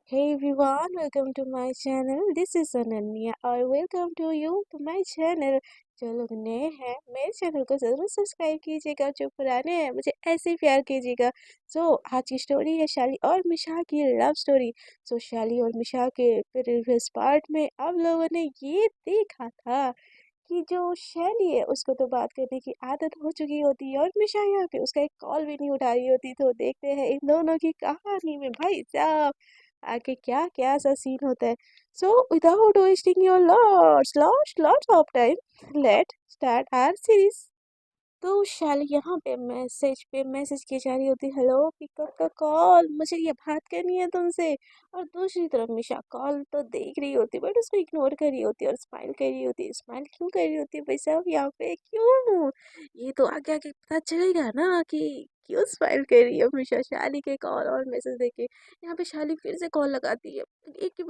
Hey everyone, welcome to my channel. This is Ananya और welcome to you to my channel. जो लोग नए हैं मेरे चैनल को ज़रूर सब्सक्राइब कीजिएगा, जो पुराने हैं मुझे ऐसे ही प्यार कीजिएगा। आज की स्टोरी है शाली और मिशा की लव स्टोरी। शाली और मिशा के प्रीवियस पार्ट में आप लोगों ने ये देखा था कि जो शैली है उसको तो बात करने की आदत हो चुकी होती है और मिशा यहाँ पे उसका एक कॉल भी नहीं उठा रही होती। तो देखते हैं इन दोनों की कहानी में भाई साहब आगे क्या क्या सा सीन होता है। Without wasting your lots of time, let start our series. तो शाली यहाँ पे मैसेज की जा रही होती, हेलो पिकअप का कॉल, मुझे ये बात करनी है तुमसे। और दूसरी तरफ मिशा कॉल तो देख रही होती बट उसको इग्नोर कर रही होती और स्माइल कर रही होती। स्माइल क्यों कर रही होती है भाई साहब यहाँ पे, क्यों? ये तो आगे आगे पता चलेगा ना कि क्यों स्माइल कर रही है मिशा शाली के कॉल और मैसेज देख के। यहाँ पे शाली फिर से कॉल लगाती है, एक के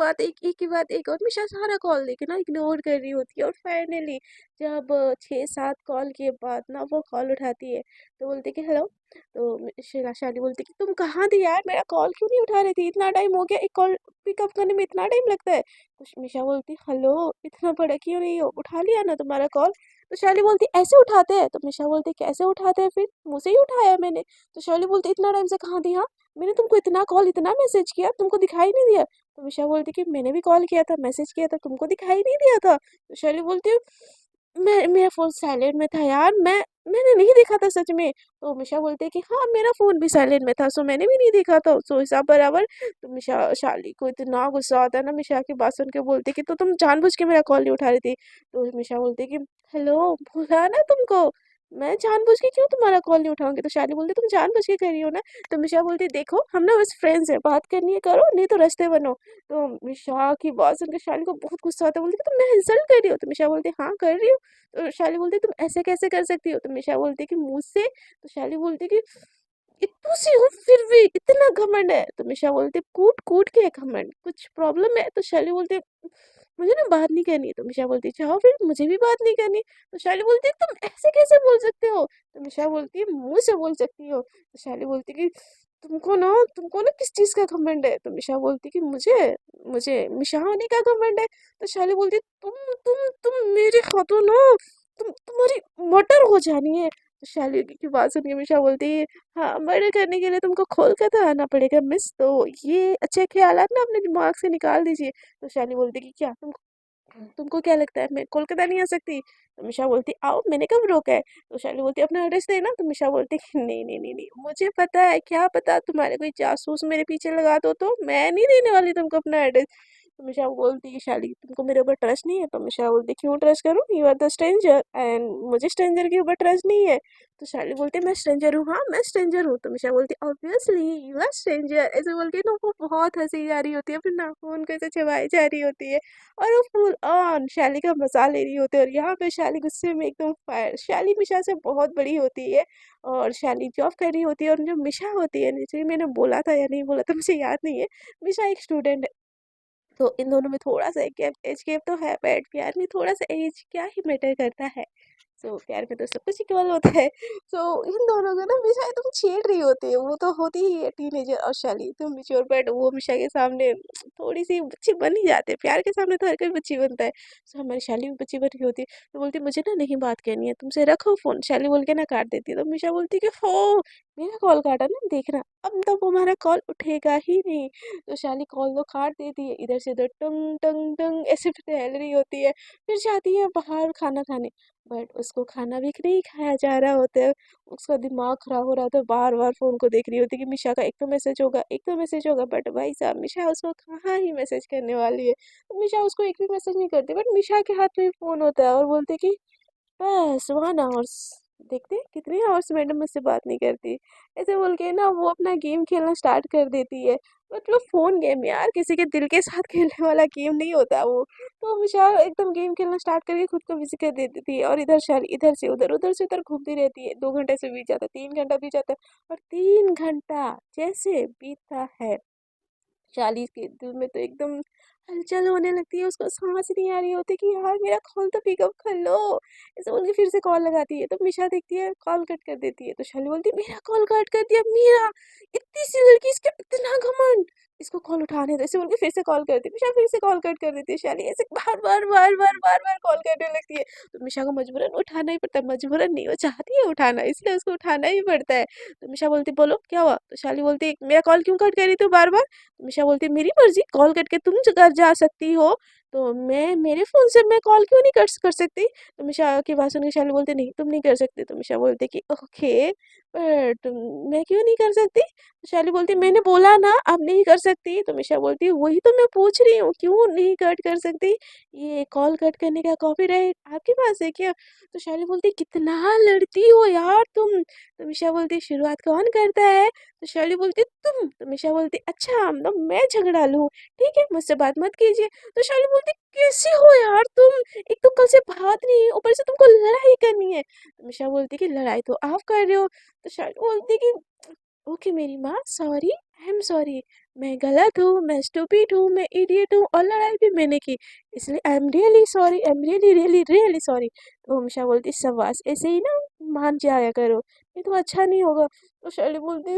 बाद एक, और मिशा सारा कॉल देखे ना इग्नोर कर रही होती है। और फाइनली जब 6-7 कॉल के बाद ना वो कॉल उठाती है तो बोलती कि हेलो। तो शीला शाली बोलती कि तुम कहाँ थी यार, मेरा कॉल क्यों नहीं उठा रही थी, इतना टाइम हो गया, एक कॉल पिकअप करने में इतना टाइम लगता है। तो मिशा बोलती हेलो, इतना बड़ा क्यों नहीं हो, उठा लिया ना तुम्हारा कॉल। तो शाली बोलती ऐसे उठाते हैं। तो मिशा बोलती कैसे उठाते हैं, फिर मुझसे ही उठाया मैंने। तो शाली बोलती इतना टाइम से कहाँ थी, हाँ मैंने तुमको इतना कॉल इतना मैसेज किया, तुमको दिखाई नहीं दिया। तो मिशा बोलती कि मैंने भी कॉल किया था, मैसेज किया था, तुमको दिखाई नहीं दिया था। तो शैली बोलती मेरा फ़ोन साइलेंट में था यार, मैंने नहीं देखा था सच में। तो मिशा बोलती है कि हाँ मेरा फ़ोन भी साइलेंट में था, मैंने भी नहीं देखा था, हिसाब बराबर। तो मिशा शाली को इतना गुस्सा आता है ना मिशा की बात सुन के, बोलती कि तो तुम जानबूझ के मेरा कॉल नहीं उठा रही थी। तो मिशा बोलती है कि हेलो बोला ना तुमको, मैं जानबूझ के क्यों तुम्हारा कॉल नहीं उठाऊंगी। तो शाली बोलती तुम जानबूझ के कर रही हो ना। तो मिशा बोलती देखो हम ना बस फ्रेंड्स हैं, बात करनी है करो, नहीं तो रिश्ते बनो। तो मिशा की बात सुनकर शाली को बहुत गुस्सा आता है, बोलती तुम मैं इंसल्ट कर रही हो। तो मिशा बोलती हाँ कर रही हूँ। तो शाली बोलती तुम ऐसे कैसे कर सकती हो। तो मिशा बोलती कि मुझसे। तो शाली बोलती कि इतू सी हूँ फिर भी इतना घमंड है। तो मिशा बोलती कूट कूट के घमंड, कुछ प्रॉब्लम है। तो शाली बोलती मुझे ना बात नहीं करनी। तो मिशा बोलती चाहो फिर मुझे भी बात नहीं करनी। तो शाली बोलती तुम ऐसे कैसे बोल सकते हो। तो मिशा बोलती है मुंह से बोल सकती हो। तो शाली बोलती कि तुमको ना किस चीज का घमंड है। तो मिशा बोलती कि मुझे मुझे मिशा होने का घमंड है। तो शाली बोलती तुम मेरे हाथों ना तुम्हारी मटर हो जानी है। तो शाली की बात सुन के मिशा बोलती है हाँ मर्डर करने के लिए तुमको कोलकाता आना पड़ेगा मिस, तो ये अच्छे ख्यालात ना अपने दिमाग से निकाल दीजिए। तो शाली बोलती कि क्या तुमको क्या लगता है मैं कोलकाता नहीं आ सकती। तो मिशा बोलती आओ, मैंने कब रोका है। तो शाली बोलती अपना एड्रेस देना। तो मिशा बोलती कि नहीं मुझे पता है, क्या पता तुम्हारे कोई जासूस मेरे पीछे लगा दो, तो मैं नहीं देने वाली तुमको अपना एड्रेस। तो मिशा बोलती कि शाली तुमको मेरे ऊपर ट्रस्ट नहीं है। तो मिशा बोलती क्यों ट्रस्ट करूँ, you are the stranger and मुझे स्ट्रेंजर के ऊपर ट्रस्ट नहीं है। तो शाली बोलती मैं स्ट्रेंजर हूँ, हाँ मैं स्ट्रेंजर हूँ। तो मिशा बोलती ऑब्वियसली यू आर स्ट्रेंजर। ऐसे बोल के ना वो बहुत हंसी जा रही होती है, फिर नाखून को ऐसे चबाई जा रही होती है और वो फुल ऑन शैली का मजा ले रही होती है। और यहाँ पे शैली गुस्से में एकदम फायर, शैली मिशा से बहुत बड़ी होती है और शैली जॉब कर रही होती है। और जो मिशा होती है, नीचे मैंने बोला था या नहीं बोला था मुझे याद नहीं है, मिशा एक स्टूडेंट है। तो इन दोनों में थोड़ा सा एक एज गैप तो है, बट प्यार में थोड़ा सा एज क्या ही मैटर करता है। प्यार में तो सब कुछ इक्वल होता है। इन दोनों को ना मिशा एकदम छेड़ रही होती है, वो तो होती ही है टीनेजर और शाली तो मिच्योर, बट वो मिशा के सामने थोड़ी सी बच्ची बन ही जाते हैं, प्यार के सामने तो हर कोई बच्ची बनता है। हमारी शाली भी बच्ची बन रही होती है। तो बोलती मुझे ना नहीं बात करनी है तुमसे, रखो फोन। शाली बोल के ना काट देती है। तो मिशा बोलती कि हो मेरा कॉल काटा ना, देखना अब तो वो हमारा कॉल उठेगा ही नहीं। तो शाली कॉल तो काट देती है, इधर से उधर टंग टंग टंग ऐसे टहल रही होती है। फिर जाती है बाहर खाना खाने, बट उसको खाना भी नहीं खाया जा रहा होता है। उसका दिमाग खराब हो रहा था, बार बार फोन को देख रही होती कि मिशा का एक तो मैसेज होगा, बट भाई साहब मिशा उसको कहाँ ही मैसेज करने वाली है। तो मिशा उसको एक भी मैसेज नहीं करती, बट मिशा के हाथ में फोन होता है और बोलते कि बस 1 आवर्स, देखते हैं कितने आवर्स मैडम मुझसे बात नहीं करती। ऐसे बोल के ना वो अपना गेम खेलना स्टार्ट कर देती है। मतलब फोन गेम यार, किसी के दिल के साथ खेलने वाला गेम नहीं होता वो। तो मिशा एकदम गेम खेलना स्टार्ट करके खुद को बिजी कर देती थी और इधर शाली इधर से उधर घूमती रहती है। 2 घंटे से बीत जाता है, 3 घंटा बीत जाता है, और 3 घंटा जैसे बीतता है शाली के दिल में तो एकदम हलचल होने लगती है, उसको सांस नहीं आ रही होती कि यार मेरा कॉल तो पिकअप कर लो। ऐसे बोल के फिर से कॉल लगाती है, तो मिशा देखती है कॉल कट कर देती है, तो शाली बोलती है मेरा कॉल कट कर दिया, मेरा इतनी सी लड़की, इसका इतना घमंड, इसको कॉल उठाने दो, ऐसे बोल के फिर से कॉल करती है। मिशा फिर से कॉल कट कर देती है, शाली ऐसे बार बार बार बार बार बार कॉल करने लगती है। तो मिशा को मजबूरन उठाना ही पड़ता है, मजबूरन नहीं, वो चाहती है उठाना, इसलिए उसको उठाना ही पड़ता है। तो मिशा बोलती बोलो क्या हुआ, तो शाली बोलती मेरा कॉल क्यों कट कर रही तू बार बार। तो मिशा बोलती मेरी मर्जी, कॉल करके तुम घर जा सकती हो, तो मैं मेरे फ़ोन से मैं कॉल क्यों नहीं कर कर सकती। तो मिशा की बात सुन के शाली बोलती नहीं तुम नहीं कर सकते। तो मिशा बोलती कि ओके, पर तुम, मैं क्यों नहीं कर सकती। तो शाली बोलती मैंने बोला ना आप नहीं कर सकती। तो मिशा बोलती वही तो मैं पूछ रही हूँ क्यों नहीं कट कर सकती, ये कॉल कट करने का कॉपीराइट आपके पास है क्या। तो शाली बोलती कितना लड़ती हो यार तुम। तो मिशा बोलती शुरुआत कौन करता है। तो शर्ली बोलती तुम। तो मिशा बोलती अच्छा तो मैं झगड़ा लूं, ठीक है मुझसे बात मत कीजिए। तो शर्ली बोलती कैसी हो यार तुम, एक तो कल से बात नहीं, ऊपर से तुमको लड़ाई करनी है। तो मिशा बोलती कि लड़ाई तो आप कर रहे हो। तो शर्ली बोलती कि ओके मेरी माँ सॉरी, आई एम सॉरी, मैं गलत हूँ, मैं स्टूपिड हूँ, मैं इडियट हूँ और लड़ाई भी मैंने की, इसलिए I am really sorry, I am really really really sorry. तो हमेशा बोलती शाबाश, ऐसे ही ना मान जाया करो, ये तो अच्छा नहीं होगा। तो शर्ली बोलती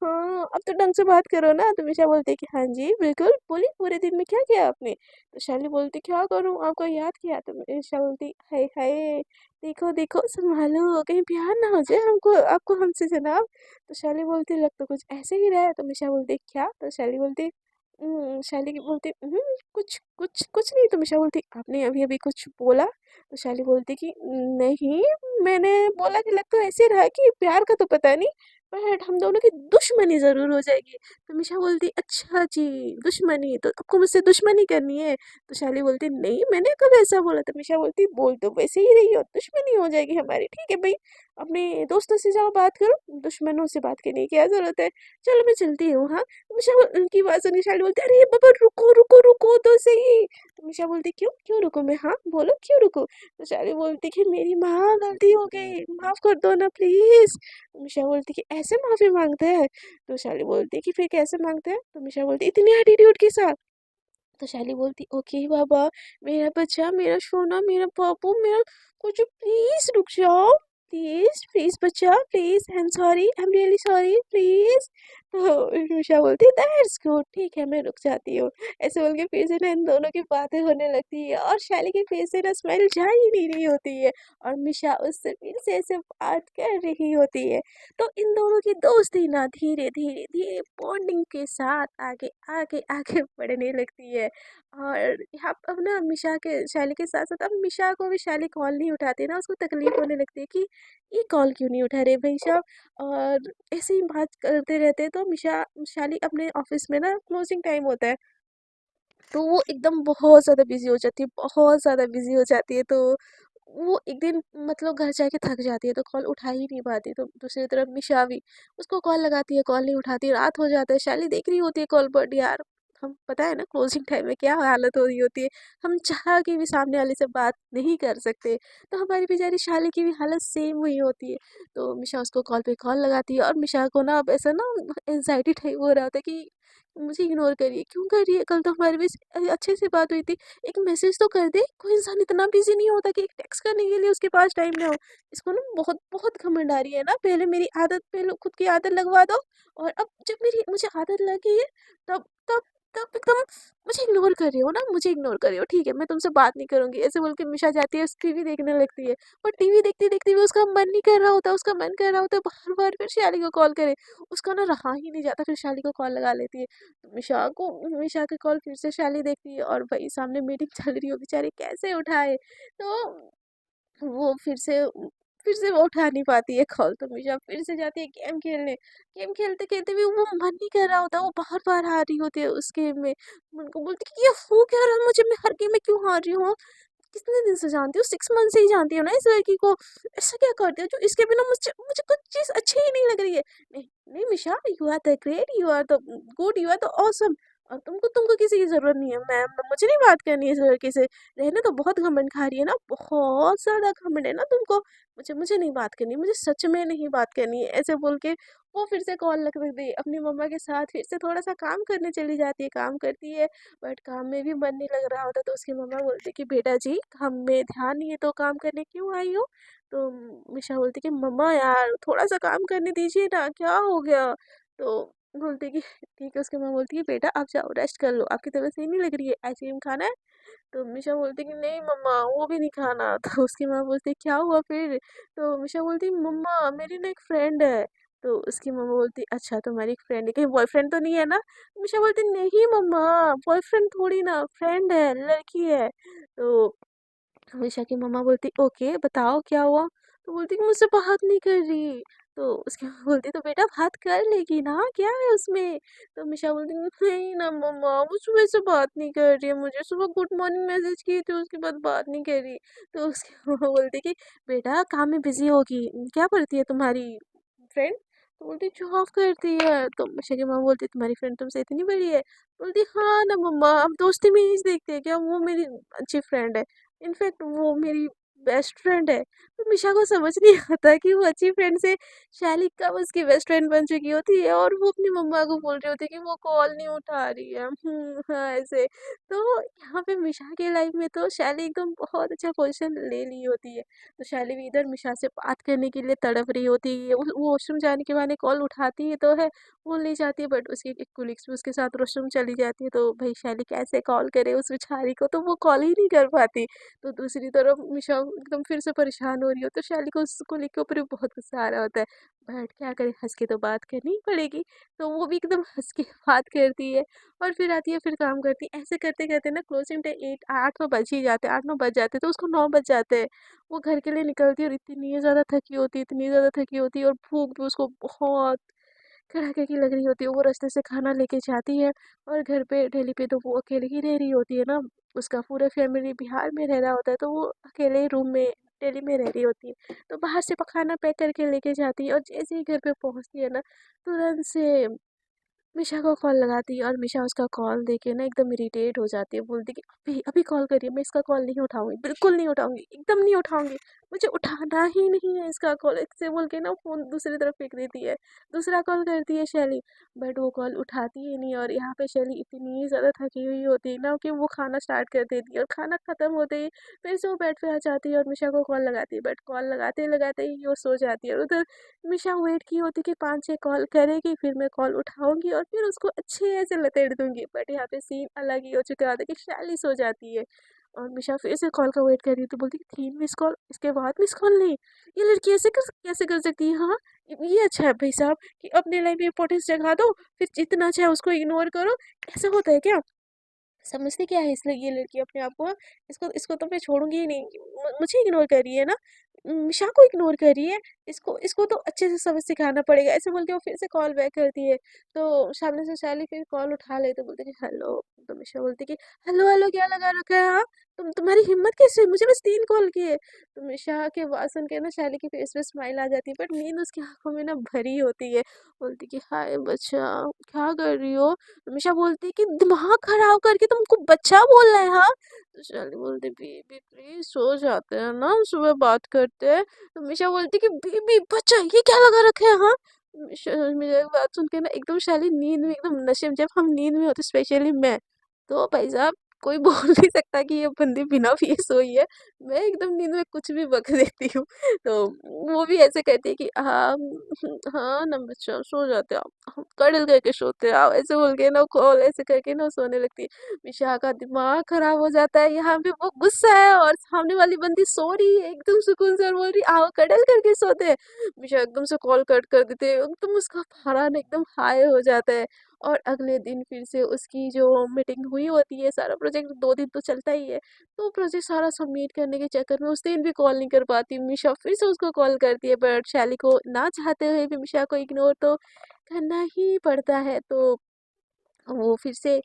हाँ अब तो ढंग से बात करो ना। तो मिशा बोलती कि हाँ जी बिल्कुल, बोली पूरे दिन में क्या किया आपने। तो शर्ली बोलती क्या करूँ आपको याद किया। तो मिशा बोलती हाय हाय, देखो देखो संभालो कहीं प्यार ना हो जाए हमको आपको हमसे जनाब। तो शैली बोलती लग तो कुछ ऐसे ही रहा है। तो मिशा बोलती क्या। तो शैली बोलती शैली की बोलती कुछ कुछ कुछ नहीं। तो मिशा बोलती आपने अभी अभी कुछ बोला। तो शैली बोलती कि नहीं, मैंने बोला कि लग तो ऐसे रहा कि प्यार का तो पता नहीं, बट हम दोनों की दुश्मनी ज़रूर हो जाएगी। तो मिशा बोलती अच्छा जी, दुश्मनी तो आपको मुझसे दुश्मनी करनी है। तो शैली बोलती नहीं मैंने कब ऐसा बोला। तो मिशा बोलती बोल तो वैसे ही रही हो, दुश्मनी हो जाएगी हमारी, ठीक है भाई, अपने दोस्तों से जाओ बात करो, दुश्मनों से बात करने की क्या ज़रूरत है, चलो मैं चलती हूँ हाँ। तो मिशा उनकी बात सुन के शाली बोलती अरे बाबा रुको रुको रुको तो सही। तो मिशा बोलती क्यों क्यों रुको मैं, हाँ बोलो क्यों रुको। तो शाली बोलती कि मेरी माँ गलती हो गई, माफ़ कर दो ना प्लीज़। तो मिशा बोलती कि ऐसे माफ़ी मांगते हैं। तो शाली बोलती कि फिर कैसे मांगते हैं। तो मिशा बोलती इतनी एटीट्यूड के साथ। तो शैली बोलती ओके बाबा, मेरा बच्चा, मेरा सोना, मेरा पापू, मेरा कुछ, प्लीज रुक जाओ, प्लीज प्लीज बच्चा please, I am sorry, I am really sorry please. तो उषा बोलती दैट्स गुड, ठीक है मैं रुक जाती हूँ। ऐसे बोल के फिर से ना इन दोनों की बातें होने लगती है और शैली के फेस से ना स्माइल जा ही नहीं रही होती है और मिशा उससे फिर से ऐसे बात कर रही होती है। तो इन दोनों की दोस्ती ना धीरे धीरे धीरे बॉन्डिंग के साथ आगे आगे आगे बढ़ने लगती है। और यहाँ अब ना मिशा के शैली के साथ साथ अब मिशा को भी शैली कॉल नहीं उठाती ना, उसको तकलीफ होने लगती है कि ये कॉल क्यों नहीं उठा रहे भाई साहब। और ऐसे ही बात करते रहते तो मिशा शैली अपने ऑफिस में ना क्लोजिंग टाइम होता है, तो वो एकदम बहुत ज़्यादा बिजी हो जाती है, बहुत ज़्यादा बिजी हो जाती है। तो वो एक दिन मतलब घर जाके थक जाती है तो कॉल उठा ही नहीं पाती। तो दूसरी तरफ मिशा भी उसको कॉल लगाती है, कॉल नहीं उठाती, रात हो जाता है, शैली देख रही होती है कॉल, बट यार हम पता है ना क्लोजिंग टाइम में क्या हालत हो रही होती है, हम चाह के भी सामने वाले से बात नहीं कर सकते। तो हमारी बेचारी शाली की भी हालत सेम हुई होती है। तो मिशा उसको कॉल पे कॉल लगाती है और मिशा को ना अब ऐसा ना एनजाइटी टाइप हो रहा होता है कि मुझे इग्नोर करिए, क्यों कर रही है, कल तो हमारे बीच अच्छे से बात हुई थी, एक मैसेज तो कर दे। कोई इंसान इतना बिजी नहीं होता कि एक टेक्स्ट करने के लिए उसके पास टाइम ना हो। इसको ना बहुत बहुत घमंड आ रही है ना, पहले मेरी आदत, पहले खुद की आदत लगवा दो, और अब जब मेरी मुझे आदत लगी है तब तब तब एकदम मुझे इग्नोर कर रही हो ना, मुझे इग्नोर कर रही हो, ठीक है मैं तुमसे बात नहीं करूंगी, ऐसे बोल के मिशा जाती है टीवी देखने लगती है। और टीवी देखते देखते भी उसका मन नहीं कर रहा होता, उसका मन कर रहा होता है बार बार फिर शाली को कॉल करे, उसका ना रहा ही नहीं जाता, फिर शाली को कॉल लगा लेती है। मिशा की कॉल फिर से शैली देखती है और भाई सामने मीटिंग चल रही हो, बेचारी कैसे उठाए। तो वो फिर से वो उठा नहीं पाती है कॉल। तो मिशा फिर से जाती है गेम खेलने, गेम खेलते खेलते भी वो मन नहीं कर रहा होता, वो बार बार हार रही होती है उस गेम में। मन को बोलती कि ये हो क्या रहा है मुझे, मैं हर गेम में क्यों हार रही हूँ। कितने दिन से जानती हूँ, 6 मंथ से ही जानती हूँ ना इस लड़की को, ऐसा क्या करती हो जो इसके बिना मुझे मुझे कुछ चीज़ अच्छी ही नहीं लग रही है। नहीं नहीं Misha, you are the great, you are the good, you are the awesome. और तुमको तुमको किसी की ज़रूरत नहीं है मैम, मुझे नहीं बात करनी है इस लड़के से। रहने तो बहुत घमंड खा रही है ना, बहुत ज़्यादा घमंड है ना तुमको। मुझे मुझे नहीं बात करनी, मुझे सच में नहीं बात करनी है, ऐसे बोल के वो फिर से कॉल रख दी। अपनी मम्मा के साथ फिर से थोड़ा सा काम करने चली जाती है, काम करती है बट काम में भी मन नहीं लग रहा होता, तो उसकी मम्मा बोलती कि बेटा जी काम में ध्यान नहीं है तो काम करने क्यों आई हो। तो मिशा बोलती कि मम्मा यार थोड़ा सा काम करने दीजिए ना, क्या हो गया। तो बोलती कि ठीक है। उसकी माँ बोलती है बेटा आप जाओ रेस्ट कर लो, आपकी तबीयत सही नहीं लग रही है, आइसक्रीम खाना है। तो मिशा बोलती कि नहीं मम्मा वो भी नहीं खाना। तो उसकी माँ बोलती क्या हुआ फिर। तो मिशा बोलती मम्मा मेरी ना एक फ्रेंड है। तो उसकी मम्मा बोलती अच्छा तुम्हारी एक फ्रेंड है, कहीं बॉयफ्रेंड तो नहीं है ना। मिशा बोलती नहीं मम्मा, बॉयफ्रेंड थोड़ी ना, फ्रेंड है, लड़की है। तो हमेशा की मम्मा बोलती ओके बताओ क्या हुआ। तो बोलती कि मुझसे बात नहीं कर रही। तो उसकी माँ बोलती तो बेटा बात कर लेगी ना, क्या है उसमें। तो हमेशा बोलती नहीं ना मम्मा वो सुबह से बात नहीं कर रही है, मुझे सुबह गुड मॉर्निंग मैसेज की थी उसके बाद बात नहीं कर रही। तो उसकी मम्मा बोलती कि बेटा काम में बिजी होगी, क्या करती है तुम्हारी फ्रेंड। तो बोलती जॉब करती है। तो हमेशा की माँ बोलती तुम्हारी फ्रेंड तुमसे इतनी बड़ी है। बोलती हाँ ना मम्मा हम दोस्ती में ही देखते हैं क्या, वो मेरी अच्छी फ्रेंड है, इनफैक्ट वो मेरी बेस्ट फ्रेंड है। तो मिशा को समझ नहीं आता कि वो अच्छी फ्रेंड से शैली कब उसकी बेस्ट फ्रेंड बन चुकी होती है, और वो अपनी मम्मा को बोल रही होती है कि वो कॉल नहीं उठा रही है। हाँ ऐसे। तो यहाँ पे मिशा के लाइफ में तो शैली एकदम बहुत अच्छा पोजीशन ले ली होती है। तो शैली भी इधर मिशा से बात करने के लिए तड़प रही होती है, वो वॉशरूम जाने के बहाने कॉल उठाती है तो है, बोल नहीं जाती है, बट उसकी एक कोलिग्स भी उसके साथ वॉशरूम चली जाती है, तो भाई शैली कैसे कॉल करे उस बेचारी को, तो वो कॉल ही नहीं कर पाती। तो दूसरी तरफ मिशा एकदम फिर से परेशान हो रही हो, तो शैली को उसको लेके ऊपर भी बहुत गुस्सा आ रहा होता है। बट क्या करे, हंस के तो बात करनी ही पड़ेगी। तो वो भी एकदम हंस के बात करती है और फिर आती है, फिर काम करती है। ऐसे करते करते ना क्लोजिंग टाइम 8 तो बज ही जाते हैं, 8 9 बज जाते हैं, तो उसको 9 बज जाते हैं। वो घर के लिए निकलती है और इतनी ज़्यादा थकी होती है, इतनी ज़्यादा थकी होती है, और भूख भी उसको बहुत कड़ाके की लग रही होती है। वो रास्ते से खाना लेके जाती है और घर पे डेली पे तो वो अकेले ही रह रही होती है ना, उसका पूरा फैमिली बिहार में रह रहा होता है, तो वो अकेले रूम में दिल्ली में रह रही होती है। तो बाहर से खाना पैक करके लेके जाती है, और जैसे ही घर पे पहुंचती है ना, तुरंत से मिशा को कॉल लगाती है, और मिशा उसका कॉल देके ना एकदम इरिटेट हो जाती है, बोलती कि अभी अभी कॉल करिए, मैं इसका कॉल नहीं उठाऊंगी, बिल्कुल नहीं उठाऊंगी, एकदम नहीं उठाऊंगी, मुझे उठाना ही नहीं है इसका कॉल, इससे बोल के ना फोन दूसरी तरफ फेंक देती है। दूसरा कॉल करती है शैली, बट वो कॉल उठाती ही नहीं। और यहाँ पे शैली इतनी ज़्यादा थकी हुई होती है ना कि वो खाना स्टार्ट कर देती है, और खाना ख़त्म होते ही फिर से वो बेड पे आ जाती है और मिशा को कॉल लगाती है, बट कॉल लगाते लगाते ही वो सो जाती है। और उधर हमेशा वेट की होती कि 5-6 कॉल करेगी, फिर मैं कॉल उठाऊंगी और फिर उसको अच्छे से लतेड़ दूंगी। बट यहाँ पे सीन अलग ही हो चुका होता है कि शैली सो जाती है और मिशा फिर से कॉल का वेट कर रही है, तो बोलती कि 3 मिस कॉल, इसके बाद मिस कॉल नहीं, ये लड़की ऐसे कैसे कर सकती है। हाँ ये अच्छा है भाई साहब कि अपने लाइफ में इंपॉर्टेंस जगा दो, फिर जितना चाहे उसको इग्नोर करो, ऐसा होता है क्या। समझती क्या है इसलिए ये लड़की अपने आप को, इसको इसको तो मैं छोड़ूंगी ही नहीं। मुझे इग्नोर कर रही है ना, मिशा को इग्नोर कर रही है, इसको इसको तो अच्छे से सबक सिखाना पड़ेगा, ऐसे बोल के वो फिर से कॉल बैक करती है। तो सामने से शैली फिर कॉल उठा ले, तो बोलती कि हेलो। तो मिशा बोलती कि हेलो हेलो क्या लगा रखा है, हाँ तुम्हारी हिम्मत कैसे हुई? मुझे बस 3 कॉल किए। तो मिशा के बात सुन के ना शैली की फेस पे स्माइल आ जाती है, बट नींद उसकी आंखों में ना भरी होती है। बोलती कि हाय बच्चा क्या कर रही हो। हमेशा बोलती है कि दिमाग खराब करके तुमको बच्चा बोल रहा है, हाँ। तो शाली बोलती बेबी प्लीज सो जाते हैं ना, सुबह बात करते हैं। तो हमेशा बोलती कि बेबी बच्चा ये क्या लगा रखे है, हाँ। मेरी बात सुन के ना एकदम शाली नींद में एकदम नशे में, जब हम नींद में होते स्पेशली मैं, तो भाई साहब कोई बोल नहीं सकता कि ये बंदी बिना पिए सोई है। मैं एकदम नींद में कुछ भी बक देती हूँ। तो वो भी ऐसे कहती है कि हाँ हाँ ना बच्चा सो जाते आप, हम कडल करके सोते हैं आप, ऐसे बोल के ना कॉल ऐसे करके ना सोने लगती है। विशाखा का दिमाग खराब हो जाता है, यहाँ पे वो गुस्सा है और सामने वाली बंदी सो रही है एकदम सुकून से, और बोल रही आओ कडल करके सोते हैं। विशाखा एकदम से कॉल कट कर देते हैं, एकदम उसका पारा ना एकदम हाई हो जाता है। और अगले दिन फिर से उसकी जो मीटिंग हुई होती है, सारा प्रोजेक्ट 2 दिन तो चलता ही है, तो प्रोजेक्ट सारा सबमिट करने के चक्कर में उस दिन भी कॉल नहीं कर पाती। मिशा फिर से उसको कॉल करती है, बट शैली को ना चाहते हुए भी मिशा को इग्नोर तो करना ही पड़ता है। तो वो फिर से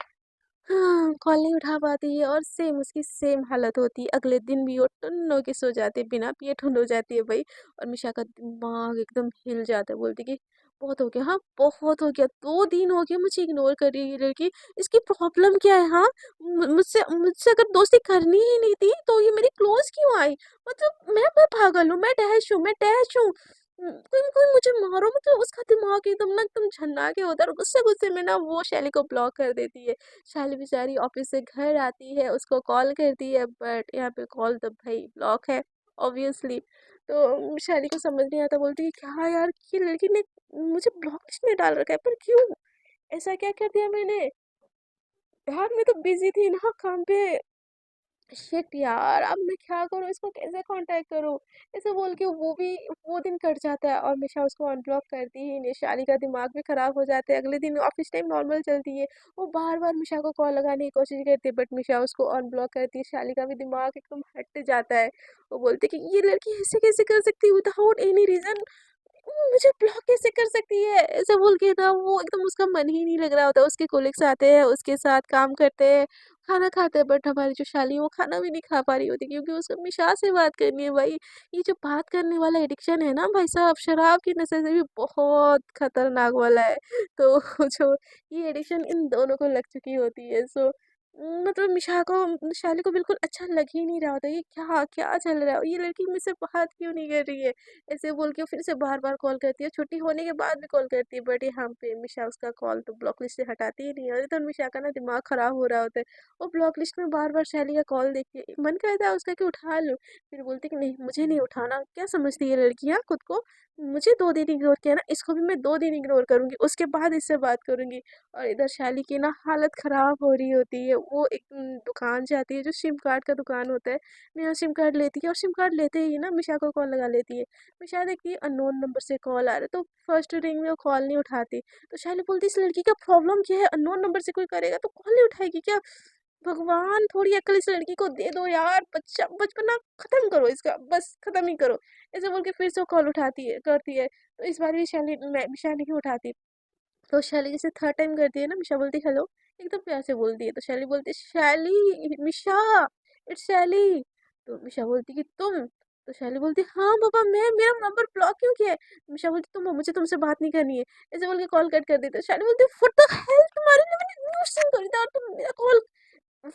हाँ कॉल नहीं उठा पाती है, और सेम उसकी सेम हालत होती है। अगले दिन भी वो टुन्न होके सो जाती है, बिना पिए ठुंड हो जाती है भाई। और मिशा का दिमाग एकदम हिल जाता है, बोलती कि बहुत हो गया, हाँ, बहुत हो गया। 2 दिन हो गए मुझे इग्नोर कर रही है ये लड़की। इसकी प्रॉब्लम क्या है, हाँ? मुझसे मुझसे अगर दोस्ती करनी ही नहीं थी तो ये मेरी क्लोज़ क्यों आई? मतलब मैं पागल हूँ, मैं डैश हूँ। कोई कोई मुझे मारो, मतलब उसका दिमाग एकदम ना एकदम झन्ना के होता है, और गुस्से-गुस्से में ना वो शैली को ब्लॉक कर देती है। शैली बेचारी ऑफ़िस से घर आती है, उसको कॉल करती है, बट यहाँ पे कॉल तो भई ब्लॉक है ऑब्वियसली। तो शैली को समझ नहीं आता, बोलती है क्या यार, ये लड़की ने मुझे ब्लॉक लिस्ट में डाल रखा है, पर क्यों? ऐसा क्या कर दिया मैंने? यार मैं तो बिजी थी ना काम पे। शिट यार, अब मैं क्या करूँ, इसको कैसे कांटेक्ट करूँ? ऐसे बोल के वो दिन कट जाता है और मिशा उसको अनब्लॉक करती ही नहीं। शाली का दिमाग भी खराब हो जाता है। अगले दिन ऑफिस टाइम नॉर्मल चलती है, वो बार बार मिशा को कॉल लगाने की कोशिश करती है, बट मिशा उसको अनब्लॉक करती है। शाली का भी दिमाग एकदम हट जाता है। वो बोलती है कि ये लड़की ऐसे कैसे कर सकती है विदाउट एनी रीजन, मुझे ब्लॉक कैसे कर सकती है, ऐसे बोल के ना वो एकदम, उसका मन ही नहीं लग रहा होता। उसके कोलिग्स आते हैं, उसके साथ काम करते हैं, खाना खाते हैं, बट हमारी जो शाली है वो खाना भी नहीं खा पा रही होती, क्योंकि उसको मिशा से बात करनी है भाई। ये जो बात करने वाला एडिक्शन है ना भाई साहब, शराब की नशे से भी बहुत खतरनाक वाला है। तो जो ये एडिक्शन इन दोनों को लग चुकी होती है, सो मतलब मिशा को, शाली को बिल्कुल अच्छा लग ही नहीं रहा होता, ये क्या क्या चल रहा है, ये लड़की मुझसे बात क्यों नहीं कर रही है। ऐसे बोल के फिर से बार बार कॉल करती है, छुट्टी होने के बाद भी कॉल करती है, बट यहाँ पे मिशा उसका कॉल तो ब्लॉक लिस्ट से हटाती ही नहीं है। और इधर मिशा का ना दिमाग खराब हो रहा होता है। वो ब्लॉक लिस्ट में बार बार शैली का कॉल देखती है, मन करता है उसका कि उठा लूं, फिर बोलती कि नहीं मुझे नहीं उठाना। क्या समझती है लड़कियां खुद को? मुझे 2 दिन इग्नोर किया ना, इसको भी मैं 2 दिन इग्नोर करूंगी, उसके बाद इससे बात करूंगी। और इधर शैली की ना हालत खराब हो रही होती है। वो एक दुकान जाती है, जो सिम कार्ड का दुकान होता है, नया सिम कार्ड लेती है, और सिम कार्ड लेते ही ना मिशा को कॉल लगा लेती है। मैं शायद देखती है अननोन नंबर से कॉल आ रहा है, तो फर्स्ट रिंग में वो कॉल नहीं उठाती। तो शैली बोलती इस लड़की का प्रॉब्लम क्या है, अननोन नंबर से कोई करेगा तो कॉल नहीं उठाएगी क्या? भगवान, थोड़ी अकल इस लड़की को दे दो यार, बच्चा बचपना खत्म करो इसका, बस खत्म ही करो। ऐसे बोल के फिर से वो कॉल उठाती है, करती है। तो इस बार भी मिशा नहीं उठाती। तो शैली जैसे थर्ड टाइम करती है ना, मिशा बोलती हेलो, एकदम प्यार से बोलती है। तो शैली बोलती है शैली, मिशा, इट्स शैली। तो मिशा बोलती कि तुम? तो शैली बोलती हाँ पापा, मैं, मेरा नंबर ब्लॉक क्यों किया है? मिशा बोलती तुम हो, मुझे तुमसे बात नहीं करनी है। ऐसे बोल के कॉल कट कर देते। शैली बोलती व्हाट द हेल, तुम्हारे लिए मैंने न्यूज़ सेंड करी थी और तुम मेरा कॉल,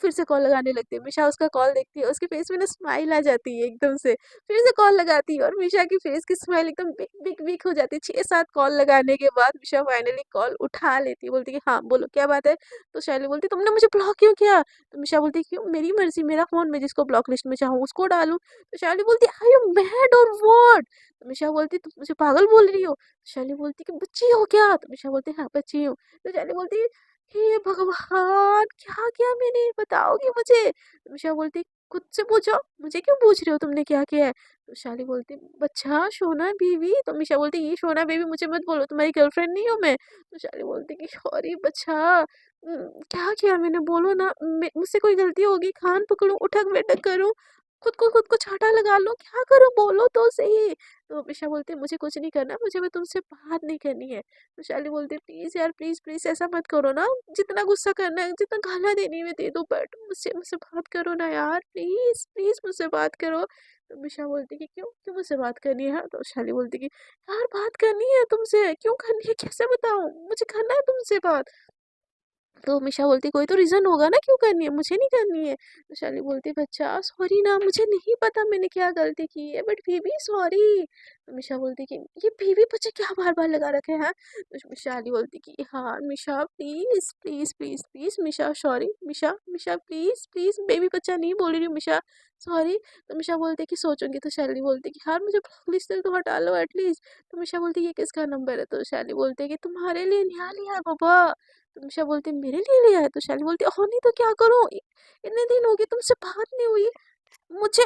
फिर से कॉल लगाने लगती है। मिशा उसका कॉल देखती है, उसके फेस में ना स्माइल आ जाती है एकदम से। फिर से कॉल लगाती है, और मिशा की फेस की स्माइल एकदम बिग बिग बिग हो जाती है। 6-7 कॉल लगाने के बाद मिशा फाइनली कॉल उठा लेती है, बोलती है कि हाँ बोलो क्या बात है। तो शैली बोलती तुमने मुझे ब्लॉक क्यों किया? तो मिशा बोलती है क्यों, मेरी मर्जी, मेरा फोन, मैं जिसको ब्लॉक लिस्ट में चाहूँ उसको डालूं। तो शैली बोलती है आर यू मैड और व्हाट? तो मिशा बोलती तुम मुझे पागल बोल रही हो? तो शैली बोलती कि बच्ची हो क्या? तो मिशा बोलती हाँ बच्ची हूँ। तो शैली बोलती हे भगवान, क्या किया मैंने, बताओगी मुझे? तो मिशा बोलती खुद से पूछो, मुझे क्यों पूछ रहे हो तुमने क्या किया है? तो शाली बोलती बच्चा शोना बीवी। तो मिशा बोलती ये शोना बेबी मुझे मत बोलो, तुम्हारी गर्लफ्रेंड नहीं हूँ मैं। तो शाली बोलती कि सॉरी बच्चा, क्या किया मैंने, बोलो ना, मुझसे कोई गलती होगी, कान पकड़ूं, उठक बैठक करूं, खुद को छाटा लगा लो, क्या करूं, बोलो तो सही। तो मिशा बोलती मुझे कुछ नहीं करना, मुझे मैं तुमसे बात नहीं करनी है। तो शाली बोलती प्लीज यार, प्लीज प्लीज ऐसा मत करो ना, जितना गुस्सा करना है, जितना गाला देनी है दे दो, बट मुझसे मुझसे बात करो ना यार, प्लीज प्लीज मुझसे बात करो। तो मिशा बोलती कि क्यों क्यों मुझसे बात करनी है? तो शाली बोलती कि यार बात करनी है तुमसे, क्यों करनी है, कैसे बताऊं, मुझे करना है तुमसे बात। तो मिशा बोलती कोई तो रीजन होगा ना क्यों करनी है, मुझे नहीं करनी है। तो शाली बोलती बच्चा सॉरी ना, मुझे नहीं पता मैंने क्या गलती की है, बट फिर भी सॉरी। तो मिशा बोलती कि ये बीवी बच्चे क्या बार बार लगा रखे हैं? तो शाली बोलती कि हाँ Misha please please please please, Misha sorry, Misha Misha please please, baby बच्चा नहीं बोल रही हूँ मिशा, सॉरी। तो मिशा बोलती कि सोचूंगी। तो शाली बोलती कि यार मुझे पुलिस से तो हटा लो एटलीस्ट। तो मिशा बोलती ये किसका नंबर है? तो शाली बोलती है कि तुम्हारे लिए नया लिया है बाबा। तो मिशा बोलती मेरे लिए लिया है? तो शैली बोलती हो नहीं तो क्या करूं, इतने दिन हो गए तुमसे बात नहीं हुई, मुझे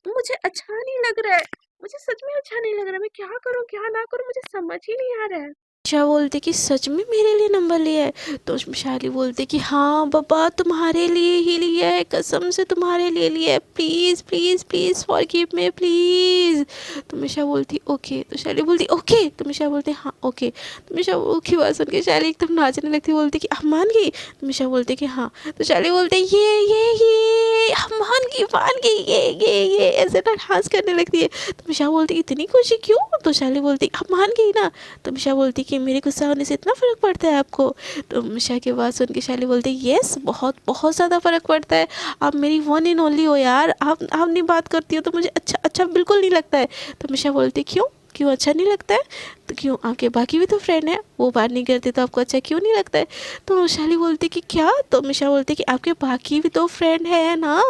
मुझे अच्छा नहीं लग रहा है, मुझे सच में अच्छा नहीं लग रहा है, मैं क्या करूं क्या ना करूं, मुझे समझ ही नहीं आ रहा है। निशा बोलती कि सच में मेरे लिए नंबर लिया है? तो मिसाली बोलती कि हाँ पापा, तुम्हारे लिए ही लिया है, कसम से तुम्हारे लिए लिया है, please please please forgive me please. तो मिशा बोलती ओके। तो शैली बोलती ओके। तो मिशा बोलती हाँ ओके। तो मिशा की बात सुन के शैली एकदम नाचने लगती, बोलती कि हम मान गई। तो मिशा बोलती कि हाँ। तो शैली बोलती ये हम मान गई ये ऐसे ना डांस करने लगती है। तो मिशा बोलती इतनी खुशी क्यों? तो शैली बोलती हम मान गई ना। तो मिशा बोलती कि मेरे गुस्सा होने से इतना फ़र्क पड़ता है आपको? तो मिशा की बात सुन के शैली बोलती येस, बहुत बहुत ज़्यादा फ़र्क पड़ता है। आप मेरी वन एंड ओनली हो यार, आप नहीं बात करती हो तो मुझे अच्छा अच्छा बिल्कुल नहीं लगता है। तो मिशा बोलती क्यों क्यों अच्छा नहीं लगता है? तो क्यों, आपके बाकी भी तो फ्रेंड हैं, वो बात नहीं करते तो आपको अच्छा क्यों नहीं लगता है? तो शैली बोलती कि क्या? तो मिशा बोलती कि आपके बाकी भी तो फ्रेंड है ना,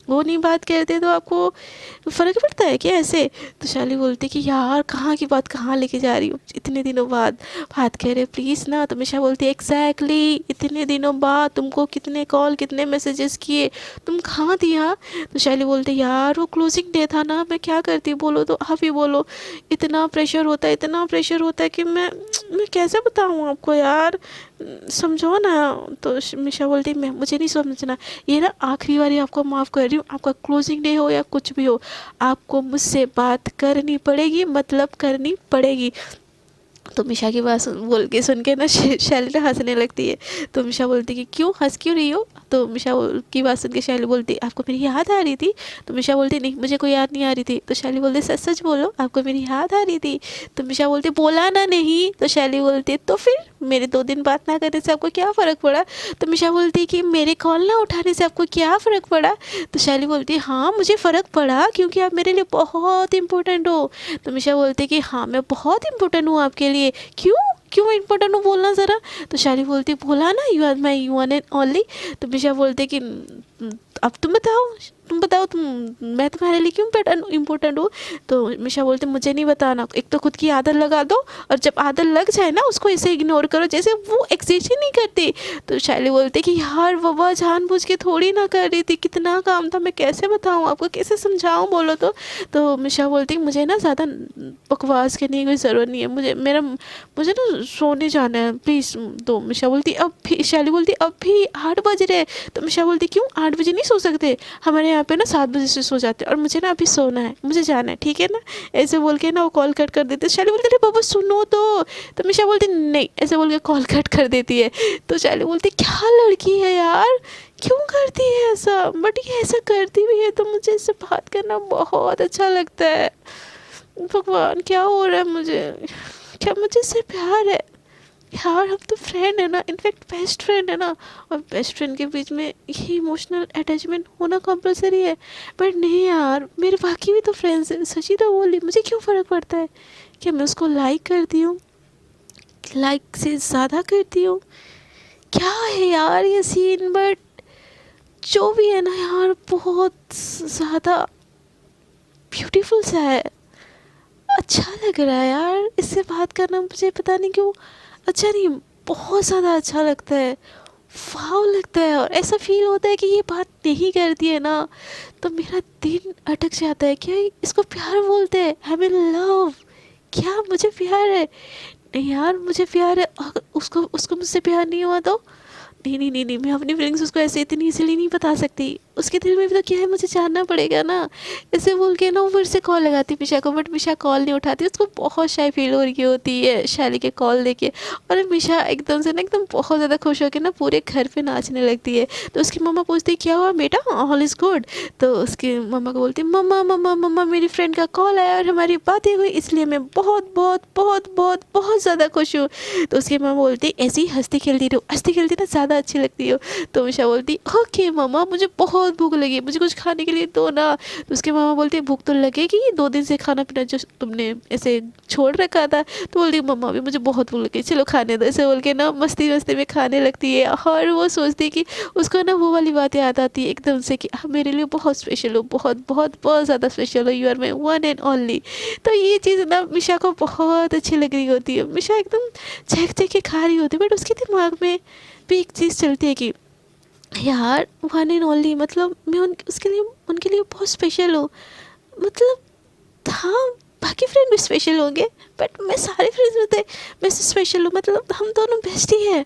वो नहीं बात करते तो आपको फ़र्क पड़ता है क्या ऐसे? तो शैली बोलती कि यार कहाँ की बात कहाँ लेके जा रही हो, इतने दिनों बाद बात कह रहे प्लीज़ ना। तो मिशा बोलती एग्जैक्टली इतने दिनों बाद तुमको कितने कॉल कितने मैसेजेस किए, तुम कहाँ थी? हाँ। तो शैली बोलती यार वो क्लोजिंग डे था ना, मैं क्या करती, बोलो तो आप ही बोलो। इतना प्रेशर होता है इतना प्रेशर होता है कि मैं कैसे बताऊँ आपको यार, समझो ना। तो मिशा बोलती मैं मुझे नहीं समझना, ये ना आखिरी बारी आपको माफ़ कर रही हूँ, आपका क्लोजिंग डे हो या कुछ भी हो, आपको मुझसे बात करनी पड़ेगी, मतलब करनी पड़ेगी। तो मिशा की बात बोल के सुन के ना शैली ना हंसने लगती है। तो मिशा बोलती कि क्यों हंस क्यों रही हो? तो मिशा की बात सुन के शैली बोलती आपको मेरी याद आ रही थी? तो मिशा बोलती नहीं मुझे कोई याद नहीं आ रही थी। तो शैली बोलती सच सच बोलो, आपको मेरी याद आ रही थी? तो मिशा बोलती बोला ना नहीं। तो शैली बोलती तो फिर मेरे 2 दिन बात ना करने से आपको क्या फ़र्क पड़ा? तो मिशा बोलती कि मेरे कॉल ना उठाने से आपको क्या फ़र्क पड़ा? तो शैली बोलती हाँ मुझे फ़र्क पड़ा क्योंकि आप मेरे लिए बहुत इंपॉर्टेंट हो। तो मिशा बोलती कि हाँ मैं बहुत इंपॉर्टेंट हूँ आपके लिए। क्यों क्यों इम्पोर्टेंट हो बोलना ज़रा? तो शैली बोलती बोला ना you are my one and only. तो मिशा बोलते कि अब तुम बताओ मैं तुम्हारे लिए क्यों इम्पोर्टेंट हूँ? तो मिशा बोलते मुझे नहीं बताना, एक तो खुद की आदत लगा दो और जब आदत लग जाए ना उसको ऐसे इग्नोर करो जैसे वो एग्जिस्ट ही नहीं करती। तो शैली बोलते कि यार बाबा जानबूझ के थोड़ी ना कर रही थी, कितना काम था, मैं कैसे बताऊँ आपको, कैसे समझाऊँ बोलो तो मिशा बोलती मुझे ना ज़्यादा बकवास करने की कोई ज़रूरत नहीं है, मुझे ना सोने जाना है प्लीज़। तो मिशा बोलती अब भी, शैली बोलती अब भी 8 बज रहे हैं। तो मिशा बोलती क्यों 8 बजे नहीं सो सकते? हमारे यहाँ पे ना 7 बजे से सो जाते हैं और मुझे ना अभी सोना है, मुझे जाना है, ठीक है ना? ऐसे बोल के ना वो कॉल कट कर देते। शैली बोलती अरे बाबा सुनो तो मिशा बोलती नहीं, ऐसे बोल के कॉल कट कर देती है। तो शैली बोलती क्या लड़की है यार, क्यों करती है ऐसा? बट ये ऐसा करती भी है तो मुझे इससे बात करना बहुत अच्छा लगता है। भगवान क्या हो रहा है मुझे, क्या मुझे इससे प्यार है? यार हम तो फ्रेंड है ना, इनफैक्ट बेस्ट फ्रेंड है ना, और बेस्ट फ्रेंड के बीच में ये इमोशनल अटैचमेंट होना कंपलसरी है। बट नहीं यार मेरे बाकी भी तो फ्रेंड्स हैं, सची तो बोली, मुझे क्यों फ़र्क पड़ता है कि मैं उसको लाइक करती हूँ, लाइक से ज़्यादा करती हूँ? क्या है यार ये सीन? बट जो भी है ना यार बहुत ज़्यादा ब्यूटीफुल सा है, अच्छा लग रहा है यार, इससे बात करना मुझे पता नहीं क्यों अच्छा नहीं, बहुत ज़्यादा अच्छा लगता है, वाव लगता है। और ऐसा फील होता है कि ये बात नहीं करती है ना तो मेरा दिन अटक जाता है, क्या इसको प्यार बोलते हैं? आई मीन लव, क्या मुझे प्यार है? नहीं यार मुझे प्यार है, अगर उसको उसको मुझसे प्यार नहीं हुआ तो नहीं, मैं अपनी फीलिंग्स उसको ऐसे इतनी इजीली नहीं बता सकती, उसके दिल में भी तो क्या है मुझे जानना पड़ेगा ना। ऐसे बोल के ना वो फिर से कॉल लगाती मिशा को, बट मिशा कॉल नहीं उठाती, उसको बहुत शाय फील हो रही होती है शैली के कॉल देके। और मिशा एकदम से ना एकदम बहुत ज़्यादा खुश होकर ना पूरे घर पे नाचने लगती है। तो उसकी मम्मा पूछती क्या हुआ बेटा, ऑल इज़ गुड? तो उसकी मम्मा को बोलती मम्मा मम्मा मम्मा मेरी फ्रेंड का कॉल आया और हमारी बातें हुई, इसलिए मैं बहुत बहुत बहुत बहुत बहुत ज़्यादा खुश हूँ। तो उसकी मम्मा बोलती ऐसी हंसती खेलती ना ज़्यादा अच्छी लगती हो। तो मिशा बोलती ओके मम्मा मुझे बहुत भूख लगी, मुझे कुछ खाने के लिए दो ना। तो उसकी मामा बोलती भूख तो लगेगी, 2 दिन से खाना पीना जो तुमने ऐसे छोड़ रखा था। तो बोलती मम्मा भी मुझे बहुत भूख लगी, चलो खाने दो, ऐसे बोल के ना मस्ती मस्ती में खाने लगती है। और वो सोचती कि उसको ना वो वाली बात याद आती है एकदम से कि आप मेरे लिए बहुत स्पेशल हो, बहुत बहुत बहुत ज़्यादा स्पेशल हो, you are my one and only. तो ये चीज़ ना मिशा को बहुत अच्छी लग रही होती है, मिशा एकदम चेक चेक के खा रही होती है, बट उसके दिमाग में भी एक चीज़ चलती है कि यार वन एंड ओनली मतलब मैं उसके लिए उनके लिए बहुत स्पेशल हूँ, मतलब हाँ बाकी फ्रेंड भी स्पेशल होंगे बट मैं सारे फ्रेंड्स में थे मैं स्पेशल हूँ, मतलब हम दोनों बेस्टी हैं,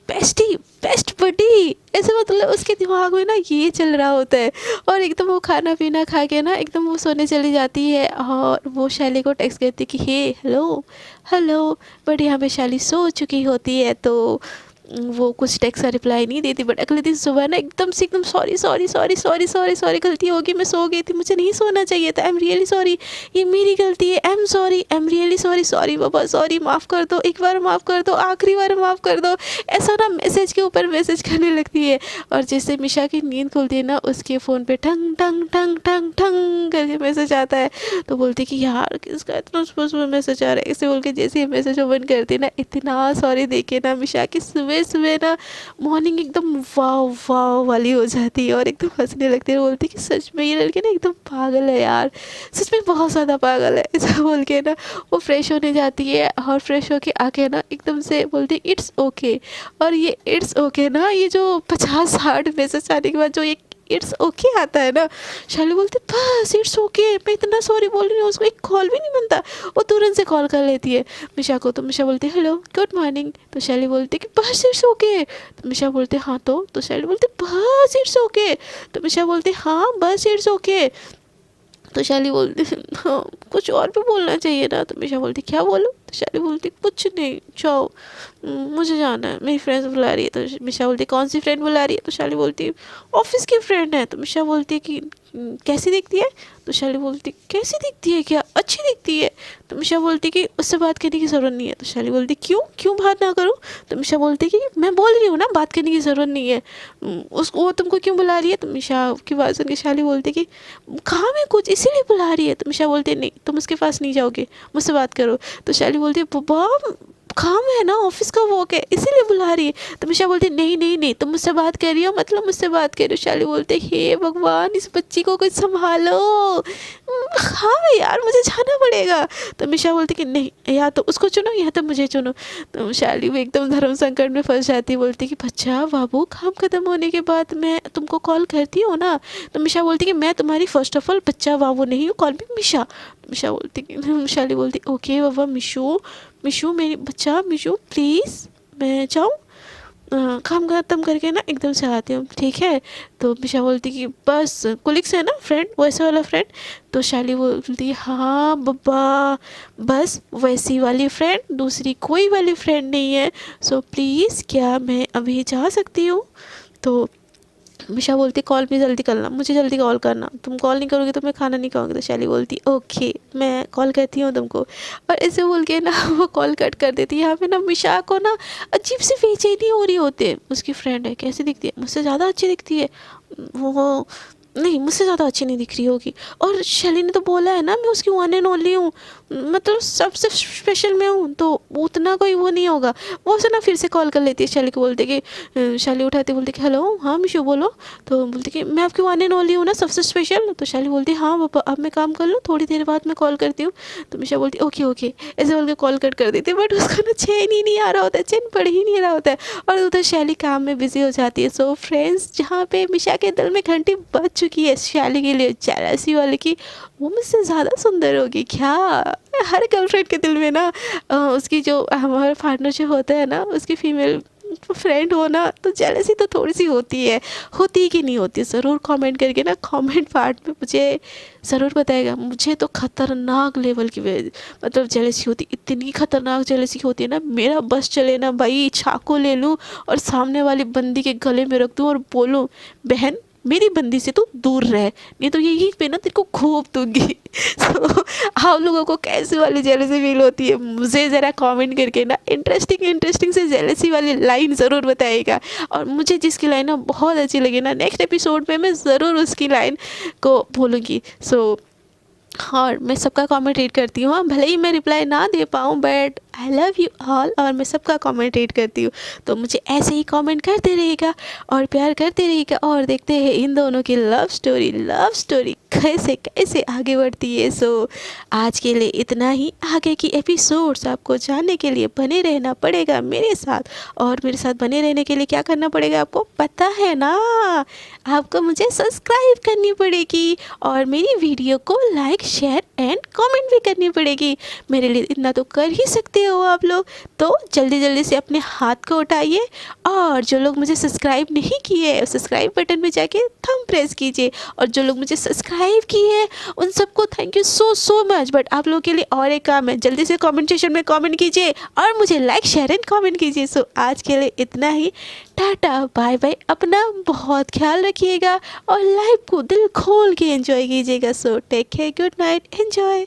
बेस्टी बेस्ट बडी, ऐसे मतलब उसके दिमाग में ना ये चल रहा होता है। और एकदम वो खाना पीना खा के ना एकदम वो सोने चली जाती है और वो शैली को टेक्स्ट करती कि हे हेलो हेलो, बट यहाँ पे शैली सो चुकी होती है तो वो कुछ टेक्स्ट का रिप्लाई नहीं देती। बट अगले दिन सुबह ना एकदम से एकदम sorry sorry sorry sorry sorry sorry, गलती होगी, मैं सो गई थी, मुझे नहीं सोना चाहिए था, आई एम रियली सॉरी, ये मेरी गलती है, I am sorry, I am really sorry, sorry Baba, sorry, माफ़ कर दो, एक बार माफ़ कर दो, आखिरी बार माफ़ कर दो। ऐसा ना मैसेज के ऊपर मैसेज करने लगती है। और जैसे मिशा की नींद खुलती है ना उसके फ़ोन पे ठंग ठंग ठंग ठंग ठंग करके मैसेज आता है, तो बोलती कि यार किसका इतना सुबह सुबह मैसेज आ रहा है। ऐसे बोल के जैसे ही मैसेज ओपन करती ना इतना सॉरी देखे ना मिशा की सुबह सुबह ना मॉर्निंग एकदम वाव वाव वाली हो जाती है और एकदम हंसने लगती है, बोलती कि सच में ये लड़की ना एकदम पागल है यार, सच में बहुत ज़्यादा पागल है। ऐसा बोल के ना वो फ्रेश होने जाती है और फ्रेश होके आके ना एकदम से बोलती इट्स ओके। और ये इट्स ओके ना ये जो 50-60 मैसेज आने के बाद जो ये इट्स ओके आता है ना, शैली बोलती बस इट्स ओके, मैं इतना सॉरी बोल रही हूँ, उसको एक कॉल भी नहीं बनता, वो तुरंत से कॉल कर लेती है मिशा को। तो मिशा बोलती हेलो गुड मॉर्निंग, तो शैली बोलती कि बस इट्स ओके, तो मिशा बोलते हाँ तो शैली बोलती बस इट्स ओके, तो मिशा बोलती हाँ बस इट्स ओके, तो शैली बोलती हाँ कुछ और भी बोलना चाहिए ना, तो मिशा बोलती क्या बोलूँ, तो शैली बोलती कुछ नहीं जाओ, मुझे जाना है, मेरी फ्रेंड्स बुला रही है। तो मिशा बोलती कौन सी फ्रेंड बुला रही है, तो शैली बोलती ऑफिस की फ्रेंड है। तो मिशा बोलती कि कैसी दिखती है, तो शैली बोलती कैसी दिखती है, क्या अच्छी दिखती है। तो मिशा बोलती कि उससे बात करने की ज़रूरत नहीं है। तो शैली बोलती क्यों क्यों बात ना करूँ, तो मिशा बोलती कि मैं बोल रही हूँ ना बात करने की ज़रूरत नहीं है, उसको वो तुमको क्यों बुला रही है। तो मिशा की बात सुन के शैली बोलती कि काम है कुछ इसीलिए बुला रही है। तो मिशा बोलती नहीं तुम उसके पास नहीं जाओगे, मुझसे बात करो। तो शैली बोलती पापा काम है ना ऑफिस का वर्क है इसीलिए बुला रही है। तो मिशा बोलती नहीं नहीं नहीं तुम मुझसे बात कर रही हो, मतलब मुझसे बात कर रही हो। शैली बोलते हे भगवान इस बच्ची को कुछ संभालो, हाँ यार मुझे जाना पड़ेगा। तो मिशा बोलती कि नहीं या तो उसको चुनो या तो मुझे चुनो। तो शैली भी एकदम धर्म संकट में फंस जाती, बोलती कि बच्चा बाबू काम खत्म होने के बाद मैं तुमको कॉल करती हूँ ना। तो मिशा बोलती कि मैं तुम्हारी फर्स्ट ऑफ ऑल बच्चा बाबू नहीं हूँ, कॉल मी मिशा। मिशा बोलती कि शैली बोलती ओके बाबा मिशू मिशू मेरी बच्चा मिशू प्लीज़ मैं जाऊँ, काम खत्म करके ना एकदम से आती हूँ ठीक है। तो मिशा बोलती कि बस कोलिग्स है ना फ्रेंड वैसे वाला फ्रेंड। तो शैली बोलती हाँ बब्बा बस वैसी वाली फ्रेंड, दूसरी कोई वाली फ्रेंड नहीं है, सो प्लीज़ क्या मैं अभी जा सकती हूँ। तो मिशा बोलती कॉल भी जल्दी करना, मुझे जल्दी कॉल करना, तुम कॉल नहीं करोगे तो मैं खाना नहीं खाऊंगी। तो शैली बोलती ओके मैं कॉल करती हूँ तुमको। और ऐसे बोल के ना वो कॉल कट कर देती है। यहाँ पे ना मिशा को ना अजीब सी बेचैनी हो रही होती है, उसकी फ्रेंड है कैसी दिखती है, मुझसे ज़्यादा अच्छी दिखती है, वो नहीं मुझसे ज़्यादा अच्छी नहीं दिख रही होगी। और शैली ने तो बोला है ना मैं उसकी वन एंड ओनली हूँ, मतलब सबसे स्पेशल मैं हूँ, तो उतना कोई वो नहीं होगा। वो से ना फिर से कॉल कर लेती है शैली को, बोलती कि शैली उठाती बोलती कि हेलो हाँ मिशू बोलो। तो बोलती कि मैं आपकी वन एंड ओनली हूँ ना सबसे स्पेशल। तो शैली बोलती हाँ पापा अब मैं काम कर लूँ, थोड़ी देर बाद मैं कॉल करती हूँ। तो मिशा बोलती ओके ओके ऐसे बोल के कॉल कट कर देती है। बट उसको ना चैन ही नहीं आ रहा होता है, चैन पड़ ही नहीं रहा होता है और उधर शैली काम में बिजी हो जाती है। सो फ्रेंड्स जहाँ पे मिशा के दिल में घंटी बज चुकी है शैली के लिए जेलसी वाले की, वो मुझसे ज़्यादा सुंदर होगी क्या। हर गर्लफ्रेंड के दिल में ना उसकी जो हमारा पार्टनर जो होता है ना उसकी फीमेल फ्रेंड हो ना तो जेलसी तो थोड़ी सी होती है, होती कि नहीं होती ज़रूर कमेंट करके ना कमेंट पार्ट में मुझे ज़रूर बताएगा। मुझे तो ख़तरनाक लेवल की मतलब जेलसी होती, इतनी ख़तरनाक जेलसी होती है ना मेरा बस चले ना भाई चाकू ले लूँ और सामने वाली बंदी के गले में रख दूँ और बोलूँ बहन मेरी बंदी से तो दूर रह, नहीं तो यही पे ना तेरे को खूब दूंगी। तो आप लोगों को कैसी वाली जेलसी फील होती है मुझे ज़रा कमेंट करके ना इंटरेस्टिंग से जेलसी वाली लाइन ज़रूर बताइएगा। और मुझे जिसकी लाइन ना बहुत अच्छी लगी ना नेक्स्ट एपिसोड में मैं ज़रूर उसकी लाइन को बोलूँगी। सो हाँ मैं सबका कमेंट रीड करती हूँ, भले ही मैं रिप्लाई ना दे पाऊँ but I love you all. और मैं सबका कमेंट रीड करती हूँ, तो मुझे ऐसे ही कमेंट करते रहेगा और प्यार करते रहेगा। और देखते हैं इन दोनों की लव स्टोरी कैसे कैसे आगे बढ़ती है। सो आज के लिए इतना ही। आगे की एपिसोड्स आपको जानने के लिए बने रहना पड़ेगा मेरे साथ। और मेरे साथ बने रहने के लिए क्या करना पड़ेगा आपको पता है ना, आपको मुझे सब्सक्राइब करनी पड़ेगी और मेरी वीडियो को लाइक शेयर एंड कमेंट भी करनी पड़ेगी। मेरे लिए इतना तो कर ही सकते हो आप लोग। तो जल्दी जल्दी से अपने हाथ को उठाइए और जो लोग मुझे सब्सक्राइब नहीं किए सब्सक्राइब बटन पे जाके थंब प्रेस कीजिए। और जो लोग मुझे सब्सक्राइब किए उन सबको thank you so much. But आप लोगों के लिए और एक काम है, जल्दी से कमेंट सेक्शन में कमेंट कीजिए और मुझे लाइक शेयर एंड कमेंट कीजिए। सो आज के लिए इतना ही। Tata bye bye. अपना बहुत ख्याल रखिएगा और लाइफ को दिल खोल के एंजॉय कीजिएगा। So take care, good night, enjoy.